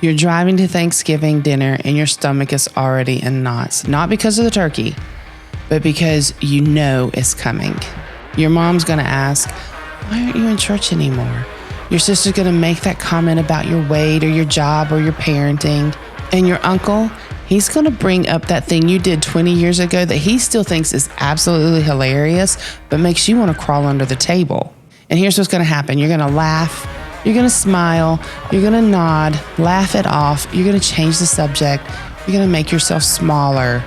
You're driving to Thanksgiving dinner and your stomach is already in knots, not because of the turkey, but because you know it's coming. Your mom's going to ask, why aren't you in church anymore? Your sister's going to make that comment about your weight or your job or your parenting. And your uncle, he's going to bring up that thing you did 20 years ago that he still thinks is absolutely hilarious, but makes you want to crawl under the table. And here's what's going to happen. You're going to laugh. You're going to smile, you're going to nod, laugh it off, you're going to change the subject, you're going to make yourself smaller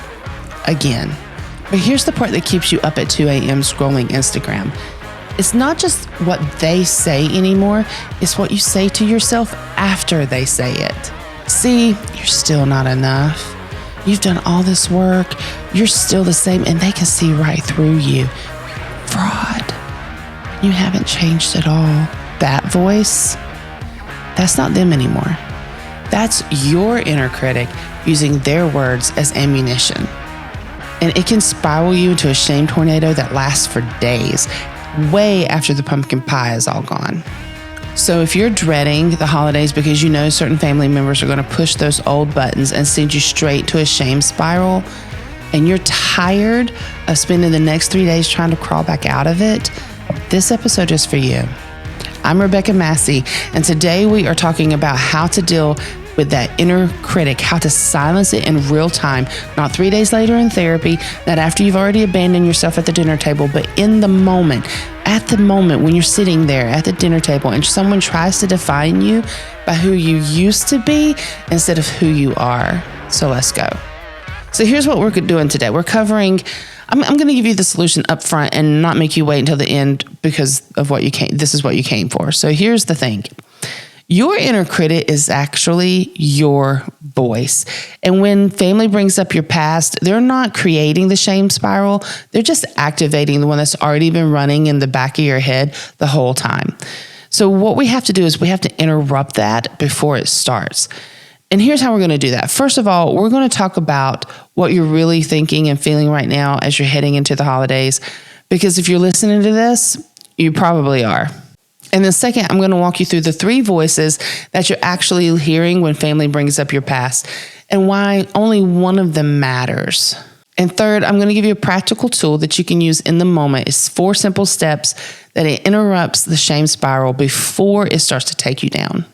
again. But here's the part that keeps you up at 2 a.m. scrolling Instagram. It's not just what they say anymore, it's what you say to yourself after they say it. See, you're still not enough. You've done all this work, you're still the same, and they can see right through you. You're a fraud. You haven't changed at all. That voice, that's not them anymore. That's your inner critic using their words as ammunition. And it can spiral you into a shame tornado that lasts for days, way after the pumpkin pie is all gone. So if you're dreading the holidays because you know certain family members are going to push those old buttons and send you straight to a shame spiral, and you're tired of spending the next 3 days trying to crawl back out of it, this episode is for you. I'm Rebecca Massey, and today we are talking about how to deal with that inner critic, how to silence it in real time, not 3 days later in therapy, not after you've already abandoned yourself at the dinner table, but in the moment, at the moment when you're sitting there at the dinner table and someone tries to define you by who you used to be instead of who you are. So let's go. So here's what we're doing today. We're covering, I'm going to give you the solution up front and not make you wait until the end because of what you came. This is what you came for. So here's the thing. Your inner critic is actually your voice. And when family brings up your past, they're not creating the shame spiral. They're just activating the one that's already been running in the back of your head the whole time. So what we have to do is we have to interrupt that before it starts. And here's how we're going to do that. First of all, we're going to talk about what you're really thinking and feeling right now as you're heading into the holidays. Because if you're listening to this, you probably are. And then second, I'm going to walk you through the 3 voices that you're actually hearing when family brings up your past and why only one of them matters. And third, I'm going to give you a practical tool that you can use in the moment. It's 4 simple steps that it interrupts the shame spiral before it starts to take you down.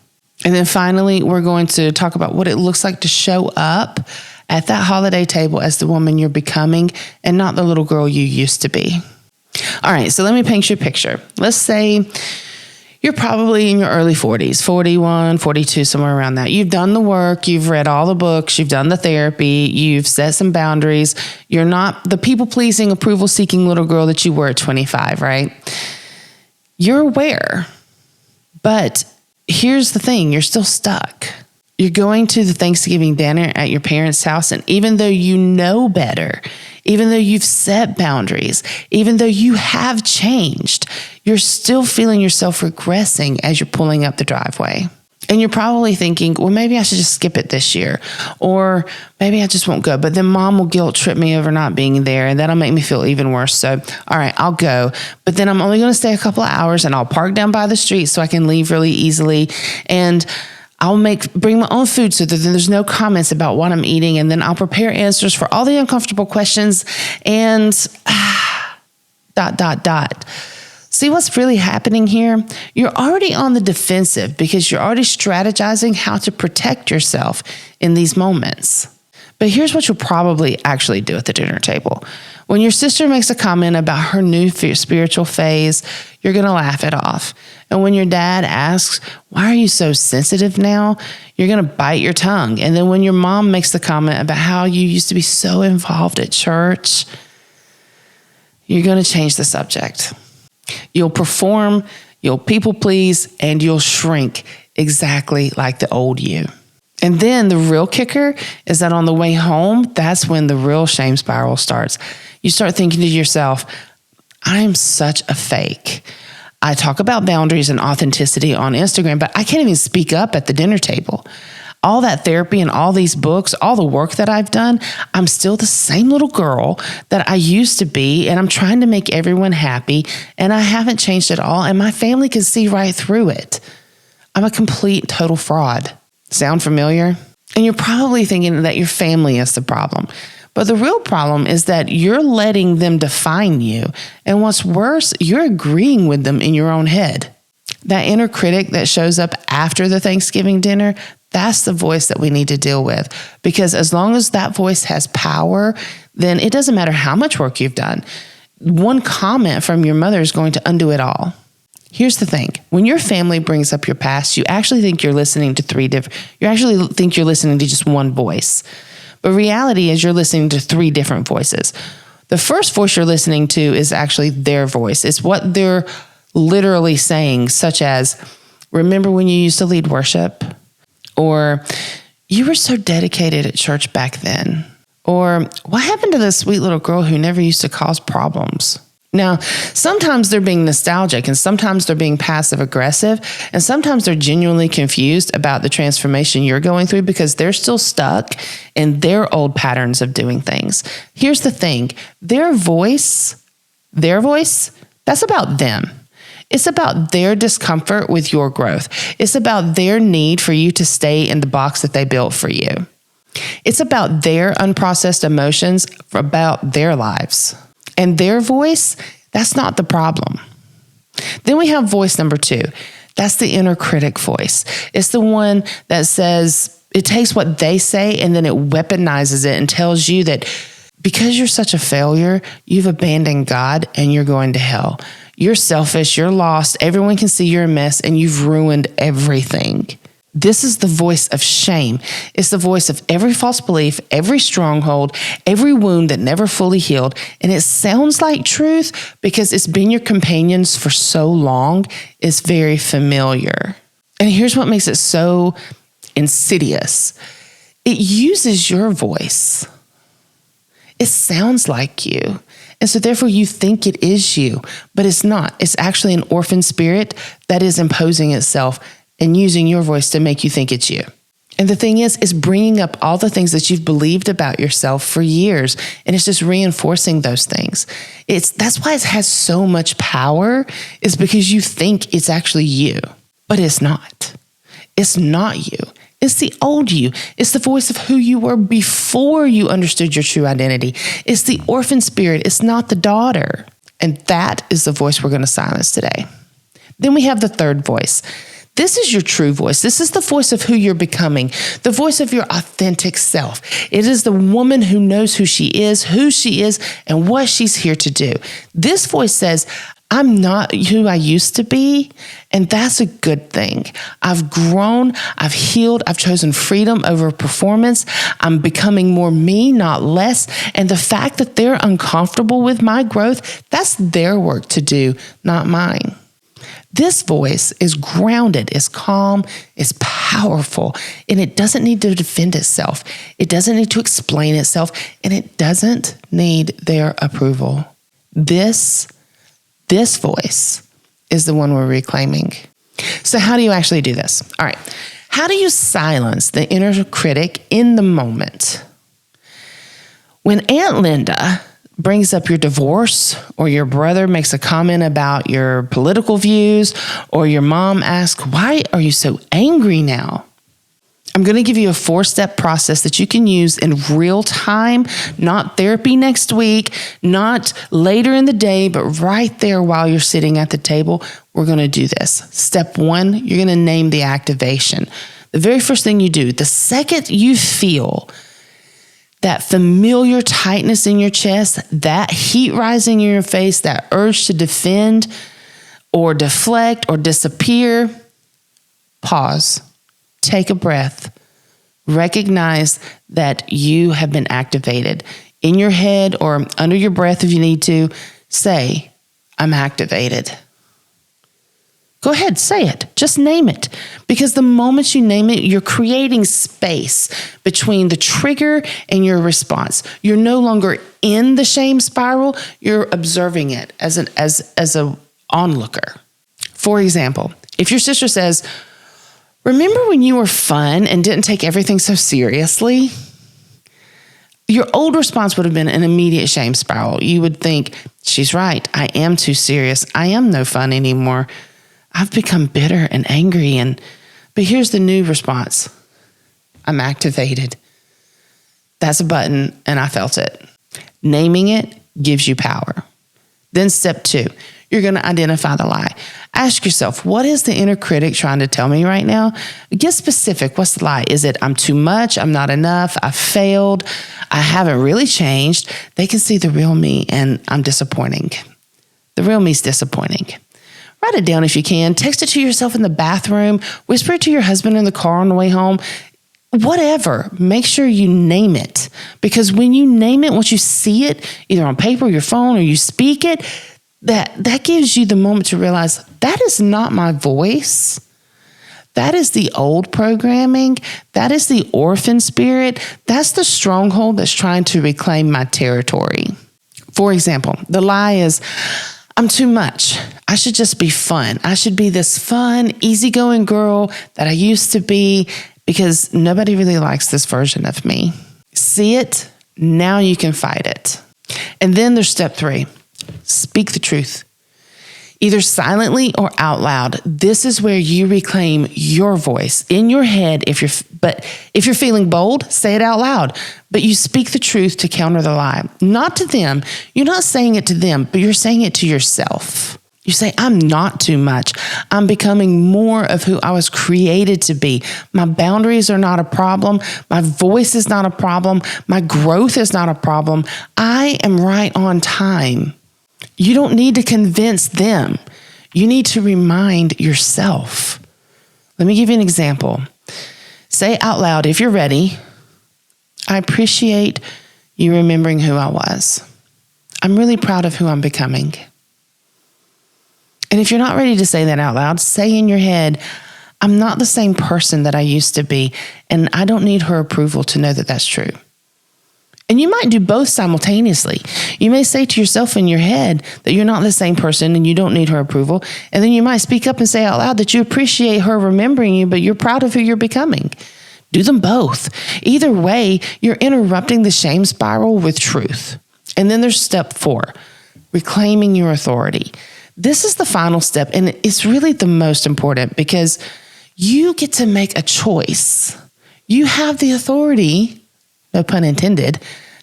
And then finally, we're going to talk about what it looks like to show up at that holiday table as the woman you're becoming and not the little girl you used to be. All right, so let me paint you a picture. Let's say you're probably in your early 40s, 41, 42, somewhere around that. You've done the work, you've read all the books, you've done the therapy, you've set some boundaries. You're not the people-pleasing, approval-seeking little girl that you were at 25, right? You're aware, but here's the thing, you're still stuck. You're going to the Thanksgiving dinner at your parents' house, and even though you know better, even though you've set boundaries, even though you have changed, you're still feeling yourself regressing as you're pulling up the driveway. And you're probably thinking, well, maybe I should just skip it this year, or maybe I just won't go. But then mom will guilt trip me over not being there, and that'll make me feel even worse. So, all right, I'll go. But then I'm only going to stay a couple of hours, and I'll park down by the street so I can leave really easily. And I'll bring my own food so that there's no comments about what I'm eating. And then I'll prepare answers for all the uncomfortable questions and ... See what's really happening here? You're already on the defensive because you're already strategizing how to protect yourself in these moments. But here's what you'll probably actually do at the dinner table. When your sister makes a comment about her new spiritual phase, you're going to laugh it off. And when your dad asks, why are you so sensitive now? You're going to bite your tongue. And then when your mom makes the comment about how you used to be so involved at church, you're going to change the subject. You'll perform, you'll people please, and you'll shrink exactly like the old you. And then the real kicker is that on the way home, that's when the real shame spiral starts. You start thinking to yourself, I'm such a fake. I talk about boundaries and authenticity on Instagram, but I can't even speak up at the dinner table. All that therapy and all these books, all the work that I've done, I'm still the same little girl that I used to be, and I'm trying to make everyone happy, and I haven't changed at all, and my family can see right through it. I'm a complete, total fraud. Sound familiar? And you're probably thinking that your family is the problem. But the real problem is that you're letting them define you. And what's worse, you're agreeing with them in your own head. That inner critic that shows up after the Thanksgiving dinner, that's the voice that we need to deal with. Because as long as that voice has power, then it doesn't matter how much work you've done. One comment from your mother is going to undo it all. Here's the thing. When your family brings up your past, you actually think you're listening to just one voice. But reality is you're listening to 3 different voices. The first voice you're listening to is actually their voice. It's what they're literally saying, such as, remember when you used to lead worship? Or, you were so dedicated at church back then. Or, what happened to the sweet little girl who never used to cause problems? Now, sometimes they're being nostalgic, and sometimes they're being passive aggressive, and sometimes they're genuinely confused about the transformation you're going through because they're still stuck in their old patterns of doing things. Here's the thing. Their voice, that's about them. It's about their discomfort with your growth. It's about their need for you to stay in the box that they built for you. It's about their unprocessed emotions about their lives. And their voice, that's not the problem. Then we have voice number 2. That's the inner critic voice. It's the one that says, it takes what they say and then it weaponizes it and tells you that because you're such a failure, you've abandoned God and you're going to hell. You're selfish, you're lost, everyone can see you're a mess, and you've ruined everything. This is the voice of shame. It's the voice of every false belief, every stronghold, every wound that never fully healed. And it sounds like truth because it's been your companions for so long. It's very familiar. And here's what makes it so insidious. It uses your voice. It sounds like you. And so therefore you think it is you, but it's not. It's actually an orphan spirit that is imposing itself and using your voice to make you think it's you. And the thing is, it's bringing up all the things that you've believed about yourself for years, and it's just reinforcing those things. That's why it has so much power, is because you think it's actually you, but it's not. It's not you. It's the old you. It's the voice of who you were before you understood your true identity. It's the orphan spirit. It's not the daughter. And that is the voice we're going to silence today. Then we have the third voice. This is your true voice. This is the voice of who you're becoming, the voice of your authentic self. It is the woman who knows who she is, and what she's here to do. This voice says, I'm not who I used to be, and that's a good thing. I've grown, I've healed, I've chosen freedom over performance. I'm becoming more me, not less. And the fact that they're uncomfortable with my growth, that's their work to do, not mine. This voice is grounded, is calm, is powerful, and it doesn't need to defend itself. It doesn't need to explain itself, and it doesn't need their approval. This voice is the one we're reclaiming. So how do you actually do this? All right. How do you silence the inner critic in the moment? When Aunt Linda brings up your divorce, or your brother makes a comment about your political views, or your mom asks, why are you so angry now? I'm going to give you a 4-step process that you can use in real time, not therapy next week, not later in the day, but right there while you're sitting at the table. We're going to do this. Step 1, you're going to name the activation. The very first thing you do, the second you feel that familiar tightness in your chest, that heat rising in your face, that urge to defend or deflect or disappear, pause, take a breath, recognize that you have been activated. In your head or under your breath if you need to, say, I'm activated. Go ahead, say it. Just name it. Because the moment you name it, you're creating space between the trigger and your response. You're no longer in the shame spiral. You're observing it as an onlooker. For example, if your sister says, remember when you were fun and didn't take everything so seriously? Your old response would have been an immediate shame spiral. You would think, she's right. I am too serious. I am no fun anymore. I've become bitter and angry. But here's the new response. I'm activated. That's a button, and I felt it. Naming it gives you power. Then step 2, you're going to identify the lie. Ask yourself, what is the inner critic trying to tell me right now? Get specific. What's the lie? Is it I'm too much? I'm not enough? I failed? I haven't really changed? They can see the real me, and I'm disappointing. The real me's disappointing. Write it down if you can. Text it to yourself in the bathroom. Whisper it to your husband in the car on the way home. Whatever. Make sure you name it. Because when you name it, once you see it, either on paper, your phone, or you speak it, that gives you the moment to realize that is not my voice. That is the old programming. That is the orphan spirit. That's the stronghold that's trying to reclaim my territory. For example, the lie is, I'm too much. I should just be fun. I should be this fun, easygoing girl that I used to be, because nobody really likes this version of me. See it, now you can fight it. And then there's step 3, speak the truth. Either silently or out loud. This is where you reclaim your voice in your head. If you're feeling bold, say it out loud. But you speak the truth to counter the lie. Not to them. You're not saying it to them, but you're saying it to yourself. You say, I'm not too much. I'm becoming more of who I was created to be. My boundaries are not a problem. My voice is not a problem. My growth is not a problem. I am right on time. You don't need to convince them. You need to remind yourself. Let me give you an example. Say out loud, if you're ready, I appreciate you remembering who I was. I'm really proud of who I'm becoming. And if you're not ready to say that out loud, say in your head, I'm not the same person that I used to be, and I don't need her approval to know that that's true. And you might do both simultaneously. You may say to yourself in your head that you're not the same person and you don't need her approval. And then you might speak up and say out loud that you appreciate her remembering you, but you're proud of who you're becoming. Do them both. Either way, you're interrupting the shame spiral with truth. And then there's step 4, reclaiming your authority. This is the final step, and it's really the most important because you get to make a choice. You have the authority, no pun intended,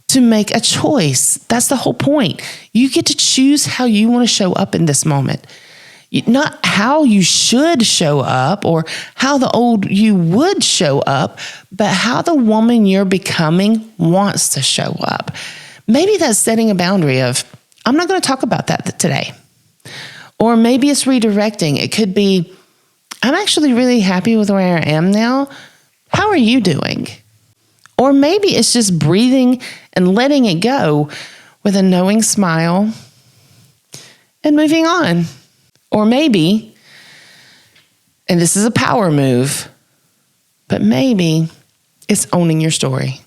to make a choice. That's the whole point. You get to choose how you want to show up in this moment. Not how you should show up or how the old you would show up, but how the woman you're becoming wants to show up. Maybe that's setting a boundary of, I'm not going to talk about that today. Or maybe it's redirecting. It could be, I'm actually really happy with where I am now. How are you doing? Or maybe it's just breathing and letting it go with a knowing smile and moving on. Or maybe, and this is a power move, but maybe it's owning your story.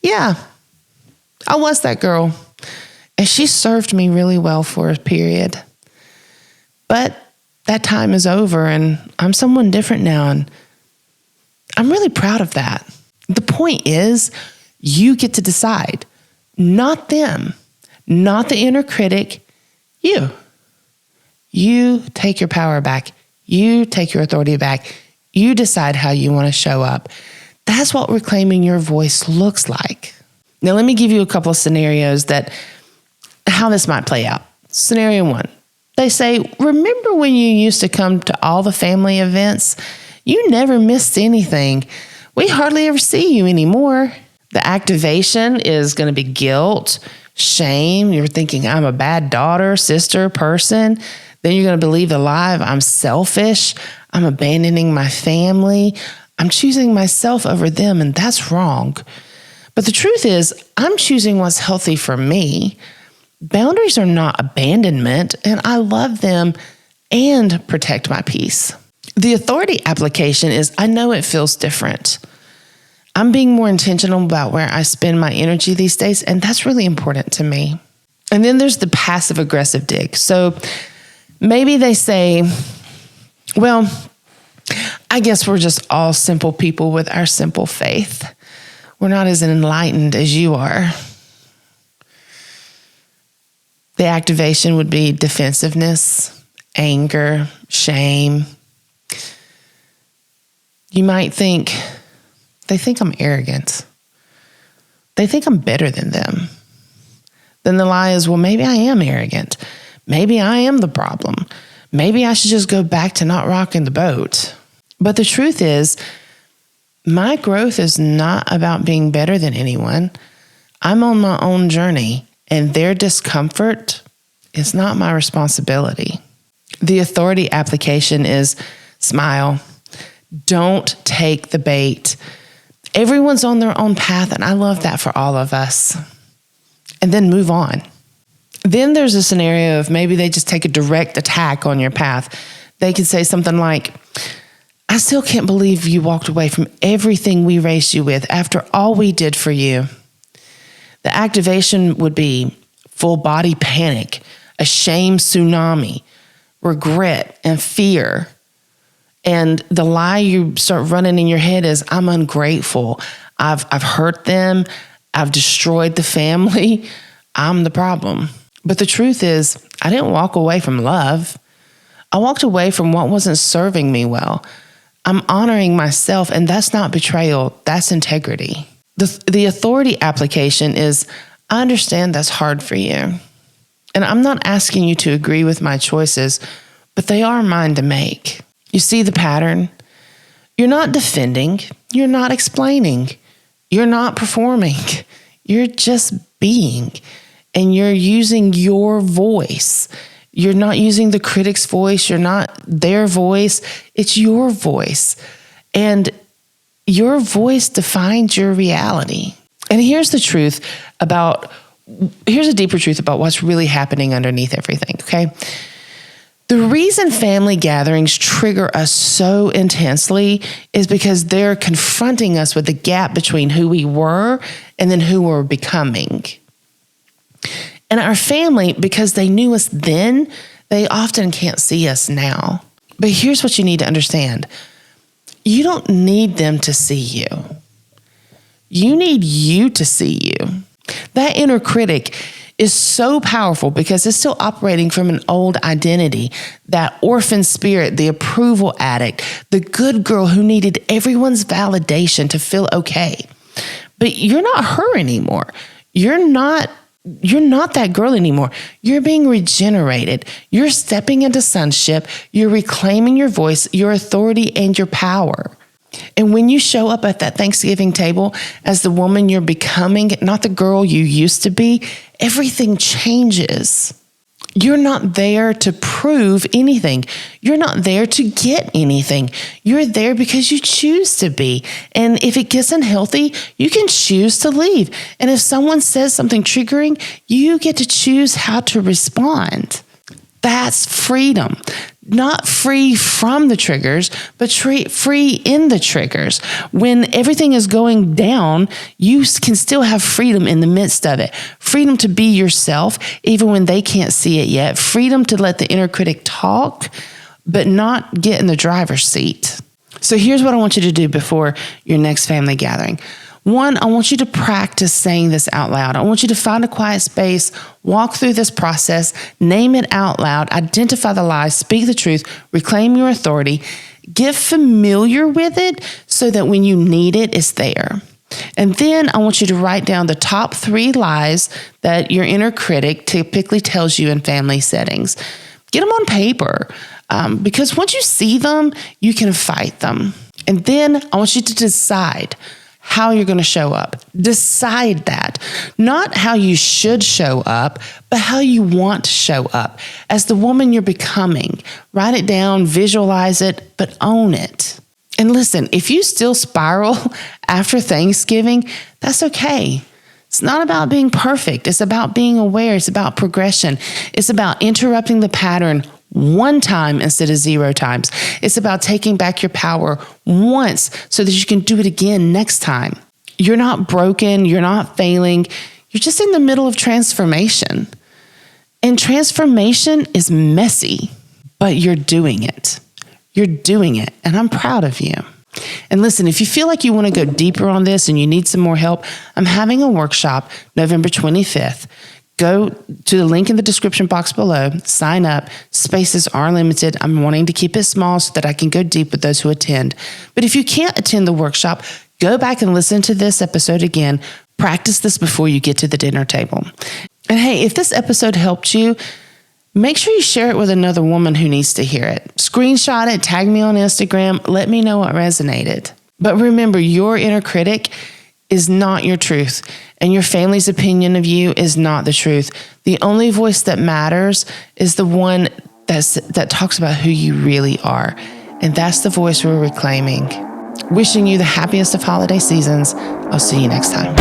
Yeah, I was that girl, and she served me really well for a period. But that time is over, and I'm someone different now, and I'm really proud of that. The point is, you get to decide, not them, not the inner critic, you. You take your power back. You take your authority back. You decide how you want to show up. That's what reclaiming your voice looks like. Now, let me give you a couple of scenarios that how this might play out. Scenario 1. They say, remember when you used to come to all the family events? You never missed anything. We hardly ever see you anymore. The activation is going to be guilt, shame. You're thinking, I'm a bad daughter, sister, person. Then you're going to believe the lie of I'm selfish. I'm abandoning my family. I'm choosing myself over them, and that's wrong. But the truth is, I'm choosing what's healthy for me. Boundaries are not abandonment, and I love them and protect my peace. The authority application is, I know it feels different. I'm being more intentional about where I spend my energy these days, and that's really important to me. And then there's the passive aggressive dig. So maybe they say, well, I guess we're just all simple people with our simple faith. We're not as enlightened as you are. The activation would be defensiveness, anger, shame. You might think, they think I'm arrogant. They think I'm better than them. Then the lie is, well, maybe I am arrogant. Maybe I am the problem. Maybe I should just go back to not rocking the boat. But the truth is, my growth is not about being better than anyone. I'm on my own journey, and their discomfort is not my responsibility. The authority application is smile. Don't take the bait. Everyone's on their own path, and I love that for all of us. And then move on. Then there's a scenario of maybe they just take a direct attack on your path. They could say something like, I still can't believe you walked away from everything we raised you with after all we did for you. The activation would be full body panic, a shame tsunami, regret and fear. And the lie you start running in your head is, I'm ungrateful. I've hurt them. I've destroyed the family. I'm the problem. But the truth is, I didn't walk away from love. I walked away from what wasn't serving me well. I'm honoring myself, and that's not betrayal. That's integrity. The authority application is, I understand that's hard for you. And I'm not asking you to agree with my choices, but they are mine to make. You see the pattern? You're not defending. You're not explaining. You're not performing. You're just being. And you're using your voice. You're not using the critic's voice. You're not their voice. It's your voice. And your voice defines your reality. And here's a deeper truth about what's really happening underneath everything, okay? The reason family gatherings trigger us so intensely is because they're confronting us with the gap between who we were and then who we're becoming. And our family, because they knew us then, they often can't see us now. But here's what you need to understand. You don't need them to see you. You need you to see you. That inner critic is so powerful because it's still operating from an old identity, that orphan spirit, the approval addict, the good girl who needed everyone's validation to feel okay. But you're not her anymore. You're not that girl anymore. You're being regenerated. You're stepping into sonship. You're reclaiming your voice, your authority, and your power. And when you show up at that Thanksgiving table as the woman you're becoming, not the girl you used to be, everything changes. You're not there to prove anything. You're not there to get anything. You're there because you choose to be. And if it gets unhealthy, you can choose to leave. And if someone says something triggering, you get to choose how to respond. That's freedom. Not free from the triggers, but free in the triggers. When everything is going down, you can still have freedom in the midst of it. Freedom to be yourself, even when they can't see it yet. Freedom to let the inner critic talk, but not get in the driver's seat. So here's what I want you to do before your next family gathering. One, I want you to practice saying this out loud. I want you to find a quiet space, walk through this process, name it out loud, identify the lies, speak the truth, reclaim your authority, get familiar with it so that when you need it, it's there. And then I want you to write down the top 3 lies that your inner critic typically tells you in family settings. Get them on paper because once you see them, you can fight them. And then I want you to decide how you're going to show up. Decide that. Not how you should show up, but how you want to show up as the woman you're becoming. Write it down, visualize it, but own it. And listen, if you still spiral after Thanksgiving, that's okay. It's not about being perfect. It's about being aware. It's about progression. It's about interrupting the pattern one time instead of 0 times. It's about taking back your power once so that you can do it again next time. You're not broken. You're not failing. You're just in the middle of transformation. And transformation is messy, but you're doing it. You're doing it. And I'm proud of you. And listen, if you feel like you want to go deeper on this and you need some more help, I'm having a workshop November 25th. Go to the link in the description box below, sign up. Spaces are limited. I'm wanting to keep it small so that I can go deep with those who attend. But if you can't attend the workshop, Go back and listen to this episode again. Practice this before you get to the dinner table. And hey, if this episode helped you, make sure you share it with another woman who needs to hear it. Screenshot it, tag me on Instagram, let me know what resonated. But remember, your inner critic is not your truth, and your family's opinion of you is not the truth. The only voice that matters is the one that talks about who you really are. And that's the voice we're reclaiming. Wishing you the happiest of holiday seasons. I'll see you next time.